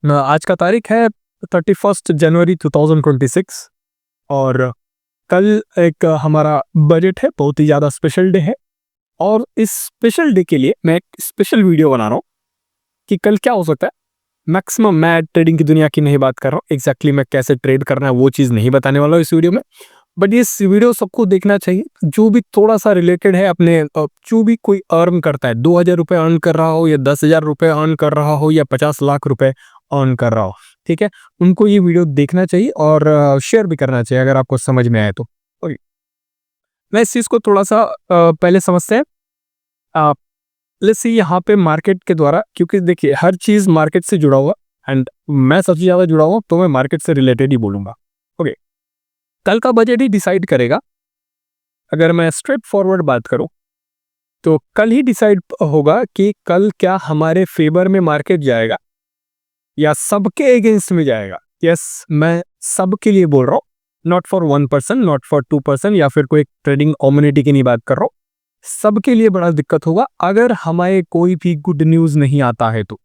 आज का तारीख है 31 जनवरी 2026 और कल एक हमारा बजट है, बहुत ही ज़्यादा स्पेशल डे है। और इस स्पेशल डे के लिए मैं एक स्पेशल वीडियो बना रहा हूँ कि कल क्या हो सकता है। मैक्सिमम मैं ट्रेडिंग की दुनिया की नहीं बात कर रहा हूँ, एग्जैक्टली मैं कैसे ट्रेड करना है वो चीज़ नहीं बताने वाला हूँ इस वीडियो में। बट ये वीडियो सबको देखना चाहिए जो भी थोड़ा सा रिलेटेड है अपने जो भी कोई अर्न करता है, 2,000 रुपये अर्न कर रहा हो या 10,000 रुपये अर्न कर रहा हो या 50 लाख रुपए अर्न कर रहा हो, ठीक है, उनको ये वीडियो देखना चाहिए और शेयर भी करना चाहिए अगर आपको समझ में आए तो। ओके, मैं इस चीज़ को थोड़ा सा पहले समझते हैं। लेट्स सी यहाँ पे मार्केट के द्वारा, क्योंकि देखिए हर चीज़ मार्केट से जुड़ा हुआ एंड मैं सबसे ज़्यादा जुड़ा हुआ तो मैं मार्केट से रिलेटेड ही बोलूँगा। ओके, कल का बजट ही डिसाइड करेगा। अगर मैं स्ट्रेट फॉरवर्ड बात करूं तो कल ही डिसाइड होगा कि कल क्या हमारे फेवर में मार्केट जाएगा या सबके अगेंस्ट में जाएगा। यस, मैं सबके लिए बोल रहा हूँ, नॉट फॉर 1%, नॉट फॉर 2% या फिर कोई ट्रेडिंग कम्युनिटी की नहीं बात कर रहा हूँ। सबके लिए बड़ा दिक्कत होगा अगर हमारे कोई भी गुड न्यूज़ नहीं आता है तो।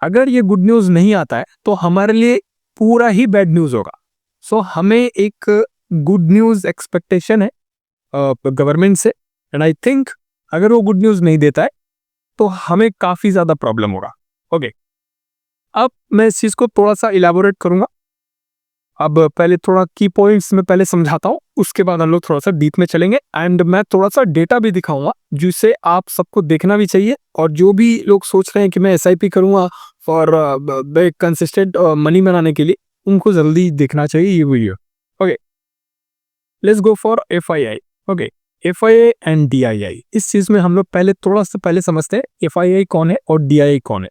अगर ये गुड न्यूज़ नहीं आता है तो हमारे लिए पूरा ही बैड न्यूज़ होगा। सो हमें एक गुड न्यूज़ एक्सपेक्टेशन है गवर्नमेंट से एंड आई थिंक अगर वो गुड न्यूज़ नहीं देता है तो हमें काफ़ी ज़्यादा प्रॉब्लम होगा। ओके, अब मैं इस चीज़ को थोड़ा सा इलाबोरेट करूँगा। अब पहले थोड़ा की पॉइंट्स में पहले समझाता हूँ, उसके बाद हम लोग थोड़ा सा डीप में चलेंगे एंड मैं थोड़ा सा डेटा भी दिखाऊंगा जिसे आप सबको देखना भी चाहिए। और जो भी लोग सोच रहे हैं कि मैं SIP करूँगा फॉर कंसिस्टेंट मनी बनाने के लिए, उनको जल्दी देखना चाहिए ये video. Okay, let's go for FII। Okay, FII and DII, इस चीज में हम लोग पहले थोड़ा सा पहले समझते हैं FII कौन है और DII कौन है।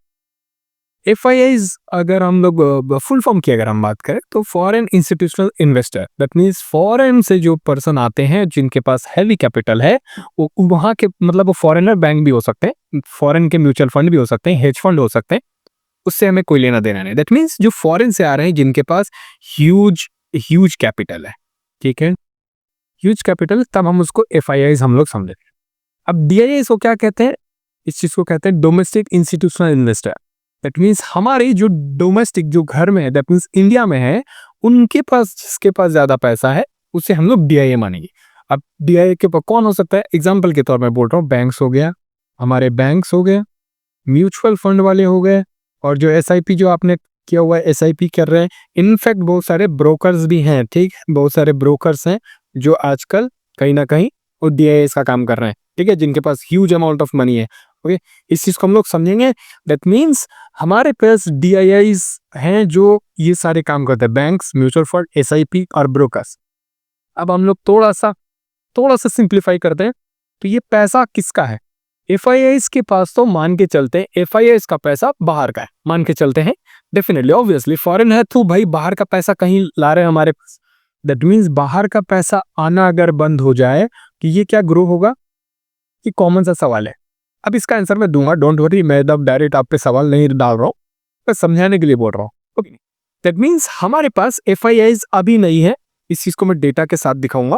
FIIs अगर हम लोग फुल फॉर्म की अगर हम बात करें तो foreign institutional investor, that means foreign से जो पर्सन आते हैं जिनके पास हैवी कैपिटल है, वो वहाँ के मतलब फॉरेनर बैंक भी हो सकते हैं, फॉरेन के म्यूचुअल फंड भी हो सकते हैं, हेज फंड हो सकते हैं, उससे हमें कोई लेना देना नहीं। दैट मीन्स जो फॉरेन से आ रहे हैं जिनके पास ह्यूज ह्यूज कैपिटल है, ठीक है, ह्यूज कैपिटल, तब हम उसको FIIs हम लोग समझे। अब DIIs को क्या कहते हैं? इस चीज को कहते हैं domestic institutional investor. That means हमारे जो डोमेस्टिक जो घर में है, दैट मीन्स इंडिया में है, उनके पास जिसके पास ज्यादा पैसा है उसे हम लोग DII मानेंगे। अब DII के पास कौन हो सकता है? एग्जाम्पल के तौर पर बोल रहा हूँ, बैंक्स हो गया, हमारे बैंक्स हो गए, म्यूचुअल फंड वाले हो गए, और जो SIP जो आपने किया हुआ है SIP कर रहे हैं। इनफैक्ट बहुत सारे ब्रोकर्स भी हैं, ठीक, बहुत सारे ब्रोकर्स हैं जो आजकल कहीं ना कहीं वो DIIs का काम कर रहे हैं, ठीक है, जिनके पास ह्यूज अमाउंट ऑफ मनी है। ओके, इस चीज को हम लोग समझेंगे। दैट मीन्स हमारे पास DIIs हैं जो ये सारे काम करते हैं, बैंक्स, म्यूचुअल फंड, SIP और ब्रोकर्स। अब हम लोग थोड़ा सा सिंप्लीफाई करते हैं, तो ये पैसा किसका है? FIIs के पास तो मान के चलते हैं FIIs का पैसा बाहर का है, मान के चलते हैं, डेफिनेटली ऑब्वियसली फॉरेन है तो भाई बाहर का पैसा कहीं ला रहे हैं हमारे पास। दैट मीन्स बाहर का पैसा आना अगर बंद हो जाए कि ये क्या ग्रो होगा? ये कॉमन सा सवाल है। अब इसका आंसर मैं दूंगा, डोंट वरी, मैं एकदम डायरेक्ट आप पे सवाल नहीं डाल रहा हूँ, मैं समझाने के लिए बोल रहा हूँ। ओके, दैट मीन्स हमारे पास FIIs अभी नहीं है, इस चीज को मैं डेटा के साथ दिखाऊंगा।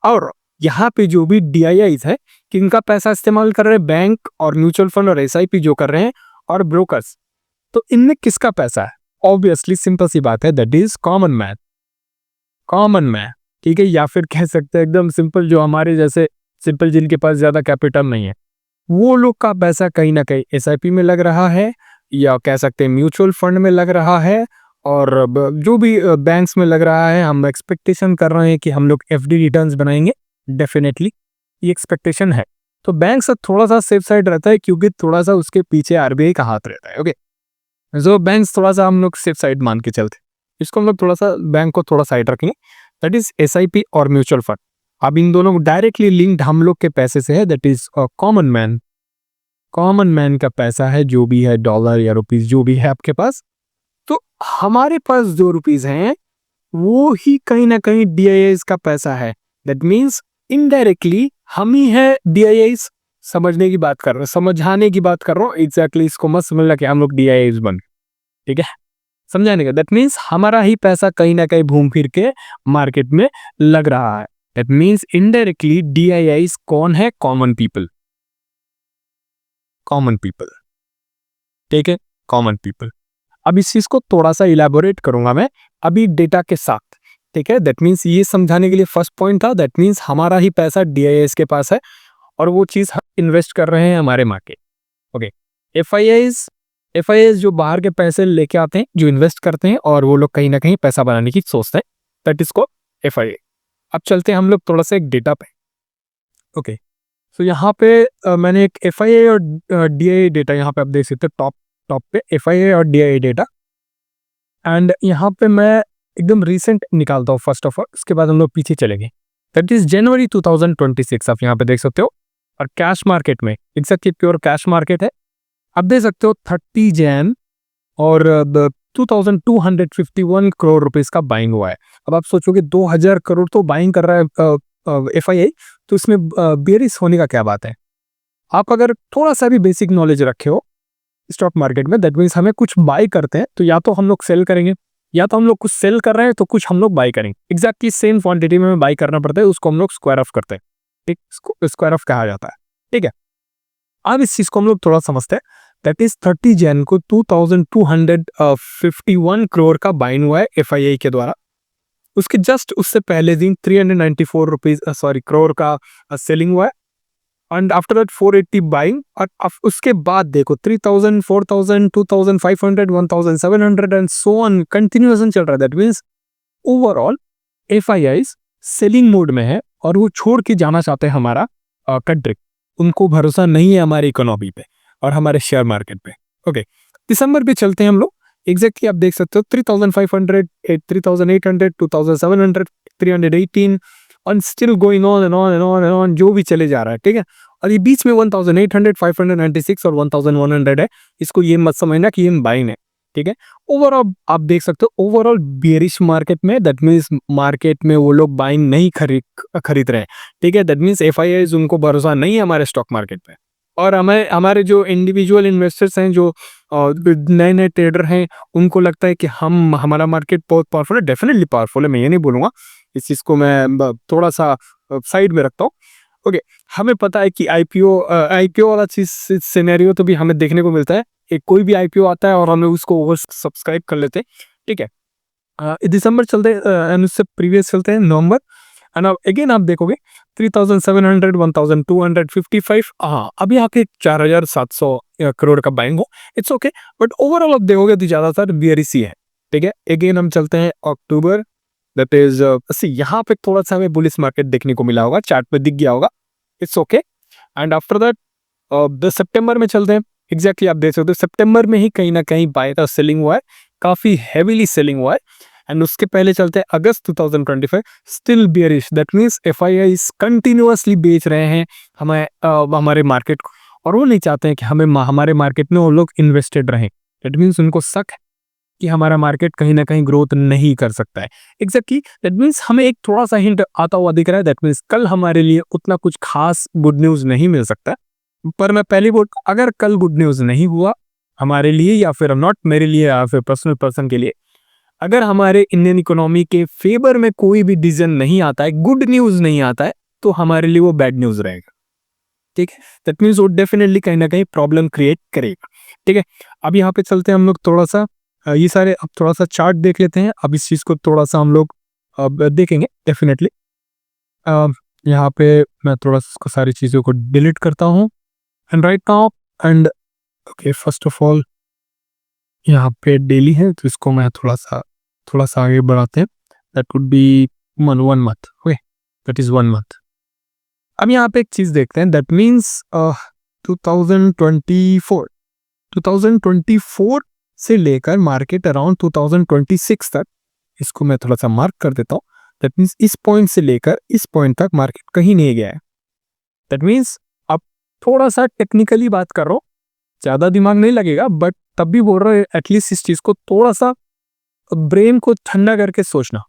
और यहाँ पे जो भी DIIs है, किनका पैसा इस्तेमाल कर रहे हैं? बैंक और म्यूचुअल फंड और SIP जो कर रहे हैं, और ब्रोकर्स। तो इनमें किसका पैसा है? ऑब्वियसली सिंपल सी बात है, that is common man, common man, ठीक है, या फिर कह सकते हैं एकदम सिंपल, जो हमारे जैसे सिंपल, जिनके पास ज्यादा कैपिटल नहीं है, वो लोग का पैसा कहीं ना कहीं SIP में लग रहा है, या कह सकते हैं म्यूचुअल फंड में लग रहा है, और जो भी बैंक्स में लग रहा है। हम एक्सपेक्टेशन कर रहे हैं कि हम लोग FD रिटर्न्स बनाएंगे, डेफिनेटली ये एक्सपेक्टेशन है। तो बैंक से थोड़ा सा सेफ साइड रहता है क्योंकि थोड़ा सा उसके पीछे RBI का हाथ रहता है। ओके, जो बैंक थोड़ा सा हम लोग सेफ साइड मान के चलते, इसको हम लोग थोड़ा सा बैंक को थोड़ा साइड रखेंगे, दैट इज SIP और म्यूचुअल फंड। अब इन दोनों डायरेक्टली लिंक्ड हम लोग के पैसे से है, that is common man. Common man का पैसा है, जो भी है डॉलर या रुपीज जो भी है आपके पास, तो हमारे पास जो रुपीज हैं वो ही कहीं ना कहीं DIIs का पैसा है। दैट मीन्स इनडायरेक्टली हम ही है DIIs। समझने की बात कर रहा हूँ, समझाने की बात कर रहा हूँ, एग्जैक्टली इसको मत समझना कि हम लोग DIIs बन, ठीक है, समझाने का। दैट मीन्स हमारा ही पैसा कहीं ना कहीं घूम फिर के मार्केट में लग रहा है। दैट मीन्स इनडायरेक्टली DIIs कौन है? कॉमन पीपल, कॉमन पीपल, ठीक है, कॉमन पीपल। अब इस चीज को थोड़ा सा इलैबोरेट करूंगा मैं अभी डेटा के साथ, ठीक है। दैट मीन्स ये समझाने के लिए फर्स्ट पॉइंट था, दैट मीन्स हमारा ही पैसा DIIs के पास है और वो चीज हम इन्वेस्ट कर रहे हैं हमारे मार्केट। ओके, एफ आई जो बाहर के पैसे लेके आते हैं, जो इन्वेस्ट करते हैं और वो लोग कहीं ना कहीं पैसा बनाने की सोचते हैं, दैट इज को FII। अब चलते हैं हम लोग थोड़ा सा एक डेटा पे। ओके, तो यहाँ पे मैंने एक FII और DII डेटा यहाँ पे आप देख सकते हो, टॉप पे FII और DII डेटा। एंड यहाँ पे मैं एकदम रिसेंट निकालता हूँ फर्स्ट ऑफ ऑल, उसके बाद हम लोग पीछे चलेंगे। दैट इज जनवरी 2026, आप यहाँ पे देख सकते हो। और कैश मार्केट में एग्जैक्टली प्योर कैश मार्केट है, आप देख सकते हो 30 जैन और 2251 करोड़ रुपीस का बाइंग हुआ है। अब आप सोचोगे 2000 करोड़ तो बाइंग कर रहा है FII, तो इसमें बेरिश होने का क्या बात है। आप अगर थोड़ा सा भी बेसिक नॉलेज रखे हो स्टॉक मार्केट में, दैट मीन्स हमें कुछ बाय करते हैं तो या तो हम लोग सेल करेंगे, या तो हम लोग कुछ सेल कर रहे हैं तो कुछ हम लोग बाय करेंगे। एग्जैक्टली सेम क्वांटिटी में हमें बाय करना पड़ता है, उसको हम लोग स्क्वायर ऑफ करते हैं, ठीक, स्क्वायर ऑफ कहा जाता है, ठीक है। अब इस चीज को हम लोग थोड़ा समझते हैं। दैट इज 30 जैन को 2251 करोड़ का बाइंग हुआ है FII के द्वारा। उसके जस्ट उससे पहले दिन 394 रुपीज करोड़ का सेलिंग हुआ है। एंड आफ्टर दैट 480 बाइंग, और उसके बाद देखो 3000, 4000, 2500, 1700 एंड सो ऑन कंटिन्यूएशन चल रहा है। That means overall FII selling mode में है और वो छोड़ के जाना चाहते हैं हमारा कंट्री। उनको भरोसा नहीं है हमारी इकोनॉमी पे और हमारे शेयर मार्केट पे। ओके, दिसंबर पे चलते हैं हम लोग। एग्जैक्टली आप देख सकते हो 3500, 3800, 2700, 318 and still going on and on and on and on, जो भी चले जा रहा है, ठीक है। और ये बीच में 1800, 596 और 1100 है। इसको ये मत समझना कि ये बाइंग है, ठीक है। ओवरऑल आप देख सकते हो ओवरऑल बेरिश मार्केट में, दैट मीन्स मार्केट में वो लोग बाइंग नहीं खरीद रहे हैं, ठीक है। दैट मीन्स FII उनको भरोसा नहीं है हमारे स्टॉक मार्केट पे। और हमारे जो इंडिविजुअल इन्वेस्टर्स हैं, जो नए नए ट्रेडर हैं, उनको लगता है कि हमारा मार्केट बहुत पावरफुल है। डेफिनेटली पावरफुल है, मैं ये नहीं बोलूँगा, इस चीज़ को मैं थोड़ा सा साइड में रखता हूँ। ओके, हमें पता है कि IPO वाला चीज सिनेरियो तो भी हमें देखने को मिलता है। एक कोई भी IPO आता है और हमें उसको ओवर सब्सक्राइब कर लेते हैं, ठीक है। दिसंबर चलते हैं, उससे प्रीवियस चलते हैं नवंबर। एंड अगेन आप देखोगे 3700, 1255, हाँ अभी आके 4700 करोड़ का बाइंग हो, इट्स ओके। बट ओवरऑल आप देखोगे तो ज्यादातर बेयरिश ही है, ठीक है। अगेन हम चलते हैं अक्टूबर, दैट इज यहाँ पे थोड़ा सा हमें बुलिश मार्केट देखने को मिला होगा, चार्ट पे दिख गया होगा, it's okay. And after that सितंबर में चलते हैं। एग्जैक्टली आप देख सकते हो सितंबर में ही कहीं ना कहीं बाय का सेलिंग हुआ है, काफी हैवीली सेलिंग हुआ है। एंड उसके पहले चलते हैं अगस्त 2025, still bearish, that means FII continuously बेच रहे हैं हमारे मार्केट को, और वो नहीं चाहते हैं कि हमारे मार्केट में वो लोग इन्वेस्टेड रहें। दैट मीन्स उनको शक है कि हमारा मार्केट कहीं ना कहीं ग्रोथ नहीं कर सकता है। एग्जैक्टली दैट मीन्स हमें एक थोड़ा सा हिंट आता हुआ दिख रहा है। दैट मीन्स कल हमारे लिए उतना कुछ खास गुड न्यूज नहीं मिल सकता, पर मैं पहली बोल, अगर कल गुड न्यूज नहीं हुआ हमारे लिए, या फिर नॉट मेरे लिए या फिर पर्सन के लिए, अगर हमारे इंडियन इकोनॉमी के फेवर में कोई भी डिसीजन नहीं आता है, गुड न्यूज नहीं आता है, तो हमारे लिए वो बैड न्यूज रहेगा, ठीक है। दैट मीन्स वो डेफिनेटली कहीं ना कहीं प्रॉब्लम क्रिएट करेगा, ठीक है। अब यहाँ पे चलते हैं हम लोग थोड़ा सा ये सारे, अब थोड़ा सा चार्ट देख लेते हैं। अब इस चीज को थोड़ा सा हम लोग अब देखेंगे डेफिनेटली। यहाँ पे मैं थोड़ा सा सारी चीजों को डिलीट करता हूँ and right now and okay, first of all यहाँ पे डेली है तो इसको मैं थोड़ा सा आगे बढ़ाते हैं। That would be one month, okay, that is 1 month. अब यहाँ पे एक चीज देखते हैं, दैट मीन्स 2024 से लेकर मार्केट अराउंड 2026 तक, इसको मैं थोड़ा सा मार्क कर देता हूँ। दैट मीन्स इस पॉइंट से लेकर इस पॉइंट तक मार्केट कहीं नहीं गया है। दैट मीन्स अब थोड़ा सा टेक्निकली बात कर रहा हूँ, ज्यादा दिमाग नहीं लगेगा, बट तब भी बोल रहा है एटलीस्ट इस चीज को थोड़ा सा ब्रेन को ठंडा करके सोचना।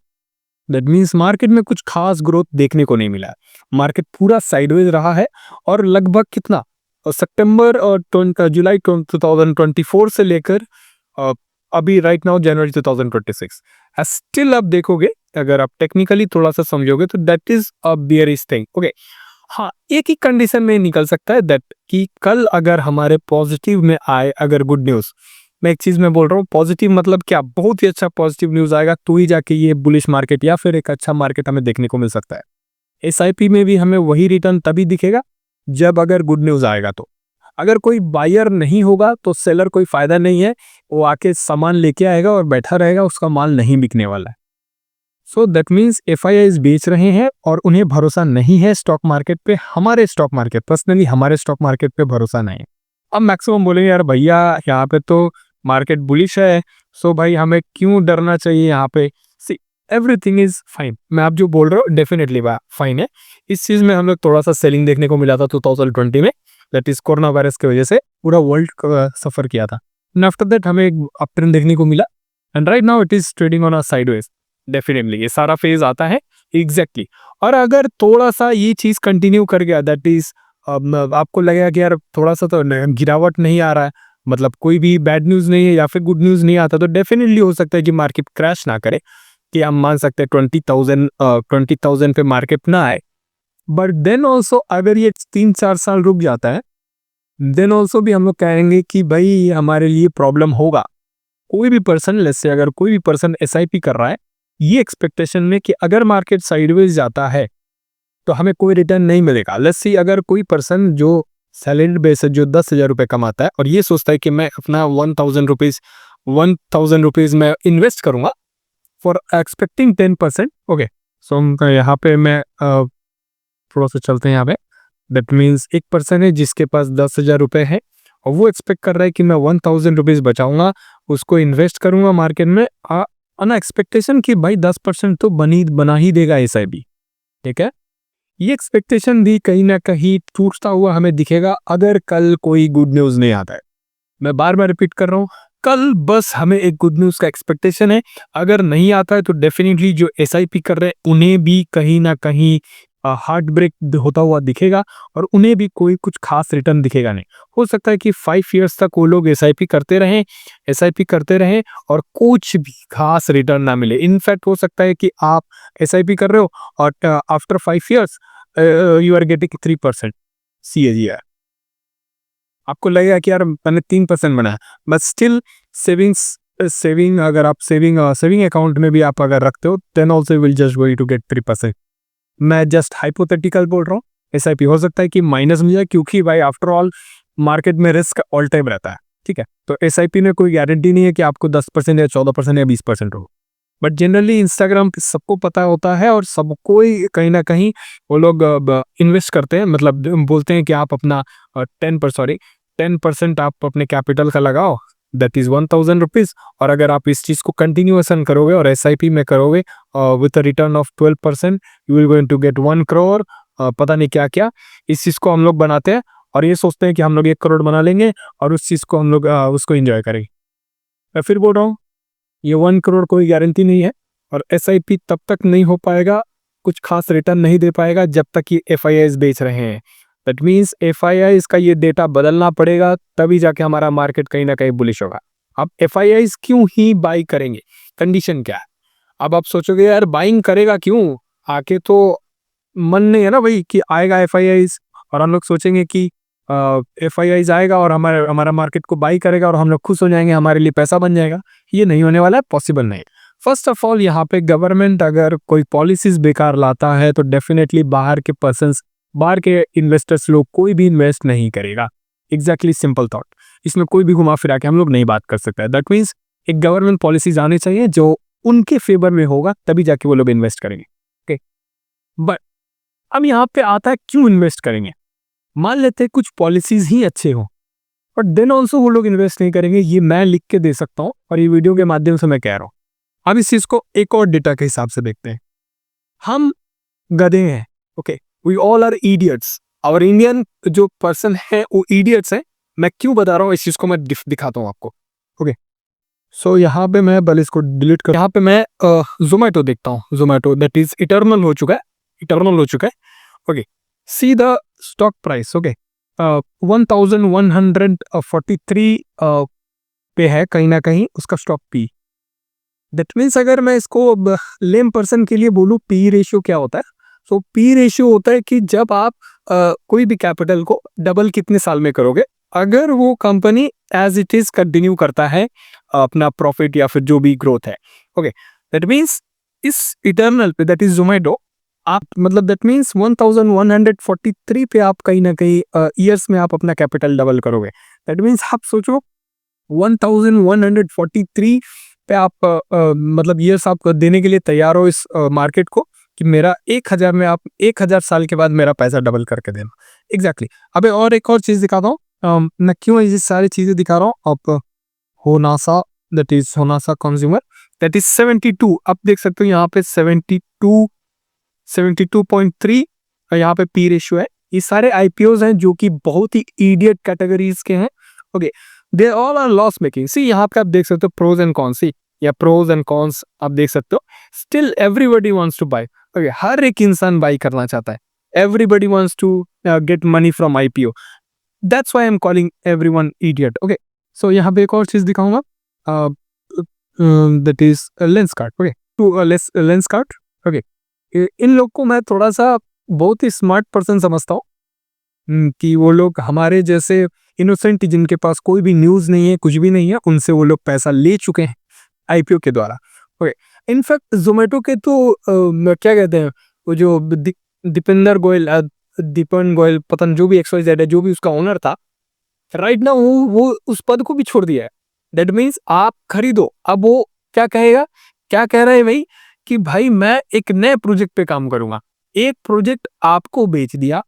दैट मीन्स मार्केट में कुछ खास ग्रोथ देखने को नहीं मिला है, मार्केट पूरा साइडवेज रहा है। और लगभग कितना सितंबर और जुलाई 2024 से लेकर अभी राइट नाउ जनवरी 2026, स्टिल आप देखोगे, अगर आप टेक्निकली थोड़ा सा समझोगे तो that is a bearish thing, okay. हाँ, एक ही कंडीशन में निकल सकता है, दैट कि कल अगर हमारे पॉजिटिव में आए अगर गुड न्यूज, मैं एक चीज़ मैं बोल रहा हूँ, पॉजिटिव मतलब क्या, बहुत ही अच्छा पॉजिटिव न्यूज़ आएगा तो ही जाके ये बुलिश मार्केट या फिर एक अच्छा मार्केट हमें देखने को मिल सकता है। एसआईपी में भी हमें वही रिटर्न तभी दिखेगा जब अगर गुड न्यूज़ आएगा तो। अगर कोई बायर नहीं होगा तो सेलर कोई फ़ायदा नहीं है, वो आके सामान लेके आएगा और बैठा रहेगा, उसका माल नहीं बिकने वाला है। सो दैट मीन्स एफआईआईज बेच रहे हैं और उन्हें भरोसा नहीं है स्टॉक मार्केट पे, हमारे स्टॉक मार्केट, पर्सनली हमारे स्टॉक मार्केट पे भरोसा नहीं है। अब मैक्सिमम बोलेंगे यार भैया यहाँ पे तो मार्केट बुलिश है, सो भाई हमें क्यों डरना चाहिए यहाँ पे। सी, एवरीथिंग इज फाइन। मैं आप जो बोल रहे हो डेफिनेटली फाइन है। इस चीज़ में हम लोग थोड़ा सा सेलिंग देखने को मिला था 2020 में, दैट इज कोरोना वायरस की वजह से पूरा वर्ल्ड सफ़र किया था। एंड आफ्टर दैट हमें एक अप ट्रेंड देखने को मिला and right now it is trading on a sideways. Definitely ये सारा फेज आता है एग्जैक्टली और अगर थोड़ा सा ये चीज़ कंटिन्यू कर गया, दैट इज आपको लगेगा कि यार थोड़ा सा तो गिरावट नहीं आ रहा है, मतलब कोई भी बैड न्यूज़ नहीं है या फिर गुड न्यूज़ नहीं आता, तो डेफिनेटली हो सकता है कि मार्केट क्रैश ना करे, कि हम मान सकते हैं 20,000 पे मार्केट ना आए। बट देन ऑल्सो अगर ये 3-4 साल रुक जाता है, देन ऑल्सो भी हम लोग कहेंगे कि भाई हमारे लिए प्रॉब्लम होगा। कोई भी पर्सन, लेट्स से अगर कोई भी पर्सन एसआईपी कर रहा है ये एक्सपेक्टेशन में कि अगर मार्केट साइडवेज जाता है तो हमें कोई रिटर्न नहीं मिलेगा। लेट्स सी अगर कोई पर्सन जो सैलरी बेस है, जो 10,000 रुपये कमाता है और ये सोचता है कि मैं अपना 1,000 रुपीज़ मैं इन्वेस्ट करूंगा फॉर एक्सपेक्टिंग 10%। ओके, सो यहाँ पे मैं थोड़ा सा चलते हैं यहाँ पे। दैट मीन्स एक पर्सन है जिसके पास 10,000 रुपये है और वो एक्सपेक्ट कर रहा है कि मैं 1,000 रुपीज़ बचाऊंगा, उसको इन्वेस्ट करूंगा मार्केट में, अना एक्सपेक्टेशन कि भाई 10% तो बना ही देगा एसआईपी। ठीक है, ये एक्सपेक्टेशन भी कहीं ना कहीं टूटता हुआ हमें दिखेगा अगर कल कोई गुड न्यूज़ नहीं आता है। मैं बार बार रिपीट कर रहा हूँ, कल बस हमें एक गुड न्यूज़ का एक्सपेक्टेशन है, अगर नहीं आता है तो डेफिनेटली जो एसआईपी कर रहे हैं उन्हें भी कहीं ना कहीं हार्ट ब्रेक होता हुआ दिखेगा और उन्हें भी कोई कुछ खास रिटर्न दिखेगा नहीं। हो सकता है कि 5 इयर्स तक वो लोग एसआईपी करते रहें और कुछ भी खास रिटर्न ना मिले। इनफैक्ट हो सकता है कि आप एसआईपी कर रहे हो और after 5 years you are getting 3% CAGR। आपको लगेगा कि यार मैंने 3% बनाया, बट स्टिल सेविंग अगर आप सेविंग अकाउंट में भी आप अगर रखते हो then also will just going to get 3%। मैं जस्ट हाइपोथेटिकल बोल रहा हूँ, एसआईपी हो सकता है कि माइनस में जाए क्योंकि भाई आफ्टर ऑल मार्केट में रिस्क ऑल टाइम रहता है। ठीक है, तो एसआईपी में कोई गारंटी नहीं है कि आपको 10% या 14% या 20% हो, बट जनरली इंस्टाग्राम पे सबको पता होता है और सबको ही कहीं ना कहीं वो लोग इन्वेस्ट करते हैं, मतलब बोलते हैं कि आप अपना 10% आप अपने कैपिटल का लगाओ, दैट इज 1,000 रुपीज़, और अगर आप इस चीज़ को कंटिन्यूएशन करोगे और एसआईपी में करोगे with a return of 12%, you will going to get 1 crore, पता नहीं क्या क्या। इस चीज़ को हम लोग बनाते हैं और ये सोचते हैं कि हम लोग 1 करोड़ बना लेंगे और उस चीज़ को हम लोग उसको एंजॉय करेंगे। मैं फिर बोल रहा हूँ, ये 1 करोड़ कोई गारंटी नहीं है और एसआईपी तब तक नहीं हो पाएगा, कुछ खास रिटर्न नहीं दे पाएगा जब तक ये एफआईआईज बेच रहे हैं। दैट मीन्स एफआईआईज का ये डेटा बदलना पड़ेगा तभी जाके हमारा मार्केट कहीं ना कहीं बुलिश होगा। अब एफआईआईज क्यों ही बाई करेंगे, कंडीशन क्या है? अब आप सोचोगे यार बाइंग करेगा क्यों, आके तो मन नहीं है ना भाई कि आएगा एफआईआईज और हम लोग सोचेंगे कि एफआईआईज आएगा और हमारा मार्केट को बाई करेगा और हम लोग खुश हो जाएंगे, हमारे लिए पैसा बन जाएगा। ये नहीं होने वाला है, पॉसिबल नहीं। फर्स्ट ऑफ ऑल यहाँ पे गवर्नमेंट अगर कोई पॉलिसीज बेकार लाता है तो डेफिनेटली बाहर के इन्वेस्टर्स लोग कोई भी इन्वेस्ट नहीं करेगा। एग्जैक्टली सिंपल थॉट, इसमें कोई भी घुमा फिरा के हम लोग नहीं बात कर सकते। दैट मीन्स एक गवर्नमेंट पॉलिसीज आनी चाहिए जो उनके फेवर में होगा तभी जाके वो लोग इन्वेस्ट करेंगे। ओके, बट अब यहाँ पे आता है क्यों इन्वेस्ट करेंगे। मान लेते हैं कुछ पॉलिसीज ही अच्छे हो बट देन ऑल्सो वो लोग इन्वेस्ट नहीं करेंगे, ये मैं लिख के दे सकता हूँ और ये वीडियो के माध्यम से मैं कह रहा हूँ। अब इस चीज को एक और डेटा के हिसाब से देखते हैं। हम गधे हैं, okay, we all are idiots. और इंडियन जो पर्सन है वो इडियट्स है। मैं क्यों बता रहा हूँ इस चीज को, मैं दिखाता हूँ आपको। ओके, सो यहाँ पे मैं पहले इसको डिलीट कर, यहाँ पे मैं जोमेटो देखता हूँ। जोमेटो दैट इज इटर्नल हो चुका है। Okay, see the stock price. Okay, 1143 पे है कहीं ना कहीं उसका स्टॉक पी। दैट मीन्स अगर मैं इसको लेम पर्सन के लिए बोलूँ, पी रेशियो क्या होता है? सो पी रेशियो होता है कि जब आप कोई भी कैपिटल को डबल कितने साल में करोगे, अगर वो company as it is continue करता है अपना प्रॉफिट या फिर जो भी ग्रोथ है, ओके, दैट मीन्स इस इटर्नल पे, दैट इज जोमेटो, आप मतलब दैट मीन्स 1143 पे आप कहीं ना कहीं ईयर्स में आप अपना कैपिटल डबल करोगे। दैट मीन्स आप सोचो 1143 पे आप मतलब ईयर्स आप देने के लिए तैयार हो इस मार्केट को कि मेरा 1000 में आप 1000 साल के बाद मेरा पैसा डबल करके देना। एग्जैक्टली अबे और एक और चीज दिखाता हूँ, मैं क्यों ये सारी चीजें दिखा रहा हूँ। आप Honasa, that is Honasa consumer, that is 72, आप देख सकते हो यहाँ पे 72.3 यहाँ पे पी रेशियो है। ये सारे आईपीओज हैं जो कि बहुत ही इडियट कैटेगरीज के हैं। Okay, they all are loss making. See यहाँ पे आप देख सकते हो प्रोज एंड कॉन्स, सी या प्रोज एंड कॉन्स आप देख सकते हो। Still everybody wants to buy, okay, हर एक इंसान बाई करना चाहता है। Everybody wants to get money from IPO, that's why I am calling everyone idiot. Okay, so यहाँ पे एक और चीज दिखाऊंगा, that is Lenskart. Okay, to Lenskart. Okay, इन लोग को मैं थोड़ा सा बहुत ही स्मार्ट पर्सन समझता हूँ, कि वो लोग हमारे जैसे इनोसेंट जिनके पास कोई भी न्यूज़ नहीं है, कुछ भी नहीं है, उनसे वो लोग पैसा ले चुके हैं आईपीओ के द्वारा। ओके, इनफैक्ट जोमेटो के तो क्या कहते हैं, वो जो दीपेंद्र गोयल, दीपन गोयल, पता नहीं जो भी XYZ है, जो भी उसका ओनर था, राइट ना वो उस पद को भी छोड़ दिया है। दैट मीन्स आप खरीदो। अब वो क्या कहेगा, क्या कह रहा है भाई कि भाई मैं एक नए प्रोजेक्ट पे काम करूंगा। एक प्रोजेक्ट आपको बेच दिया,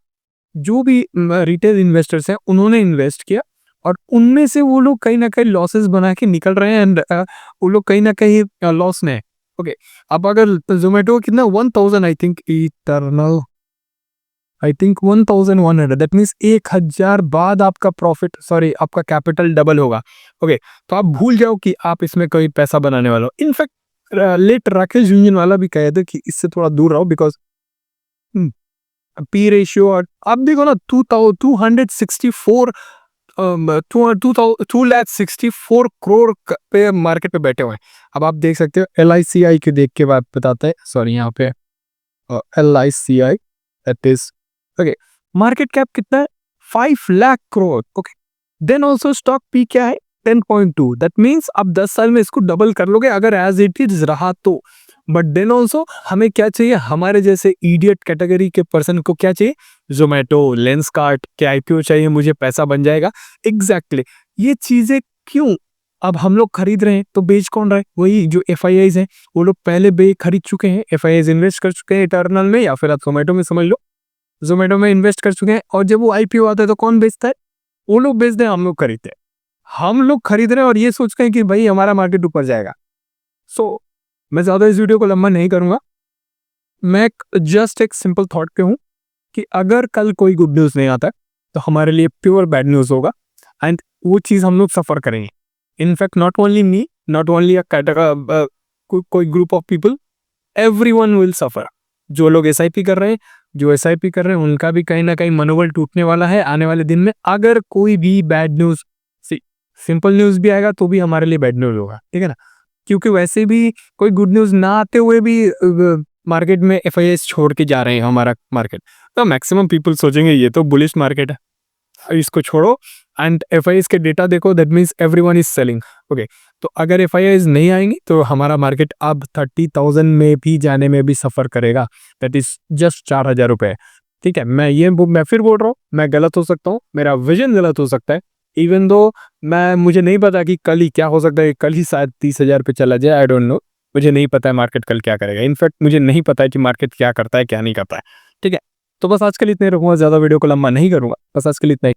जो भी रिटेल इन्वेस्टर्स हैं उन्होंने इन्वेस्ट किया और उनमें से वो लोग कहीं ना कहीं लॉसेस बना के निकल रहे हैं, एंड वो लोग कहीं ना कहीं लॉस में है। ओके, अब अगर जोमेटो कितना 1000 I think eternal, I think 1100, that means 1000 बाद आपका प्रॉफिट, सॉरी आपका कैपिटल डबल होगा। ओके, तो आप भूल जाओ कि आप इसमें कोई पैसा बनाने वाला हो। इनफैक्ट लेट राकेश झुंझुनवाला भी कहे थे कि इससे थोड़ा दूर रहो, बिकॉज पी रेशियो, और आप देखो ना 264 करोड़ पे मार्केट पे बैठे हुए हैं। अब आप देख सकते हो LICI के देख के बात बताते हैं, सॉरी यहाँ पे LICI, that is okay, market cap कितना है 5 lakh crore. Okay, then also stock P क्या है 10.2, दैट मीन्स आप 10 साल में इसको डबल कर लोगे अगर एज इट इज रहा तो। बट देन ऑल्सो हमें क्या चाहिए, हमारे जैसे इडियट कैटेगरी के पर्सन को क्या चाहिए, जोमेटो, लेंस कार्ट के आईपीओ चाहिए, मुझे पैसा बन जाएगा। एग्जैक्टली ये चीजें क्यों अब हम लोग खरीद रहे हैं, तो बेच कौन रहा है, वही जो FIIs हैं, वो लोग पहले खरीद चुके हैं, FIIs इन्वेस्ट कर चुके हैं इटर्नल में, या फिर आप जोमेटो में समझ लो, जोमेटो में इन्वेस्ट कर चुके हैं। और जब वो आईपीओ आता है तो कौन बेचता है, वो लोग बेचते हैं, हम लोग खरीदते हैं। हम लोग खरीद रहे हैं और ये सोचते हैं कि भाई हमारा मार्केट ऊपर जाएगा। सो मैं ज्यादा इस वीडियो को लंबा नहीं करूंगा, मैं जस्ट एक सिंपल थॉट पे हूं कि अगर कल कोई गुड न्यूज नहीं आता तो हमारे लिए प्योर बैड न्यूज होगा, एंड वो चीज हम लोग सफर करेंगे। In fact not only me, not only कोई group of people, everyone will suffer. जो लोग SIP कर रहे हैं, उनका भी कहीं ना कहीं मनोबल टूटने वाला है आने वाले दिन में। अगर कोई भी बैड न्यूज, सिंपल न्यूज भी आएगा तो भी हमारे लिए बैड न्यूज होगा, ठीक है ना, क्योंकि वैसे भी कोई गुड न्यूज ना आते हुए भी मार्केट में FIIs छोड़ के जा रहे हैं हमारा मार्केट, तो मैक्सिमम पीपल सोचेंगे ये तो बुलिश मार्केट है, इसको छोड़ो। एंड FIIs के डेटा देखो, that means everyone is selling. Okay, तो अगर FIIs नहीं आएंगी तो हमारा मार्केट अब 30,000 में भी जाने में भी सफर करेगा, दैट इज जस्ट 4000 रुपए। ठीक है, मैं फिर बोल रहा हूँ, मैं गलत हो सकता हूँ, मेरा विजन गलत हो सकता है, इवन दो मुझे नहीं पता कि कल ही क्या हो सकता है, कल ही शायद 30,000 पे चला जाए, आई डोंट नो, मुझे नहीं पता है मार्केट कल क्या करेगा। इनफैक्ट मुझे नहीं पता है कि मार्केट क्या करता है क्या नहीं करता है। ठीक है, तो बस आज के लिए इतने रखूंगा, ज्यादा वीडियो को लंबा नहीं करूंगा, बस आज के लिए इतना ही।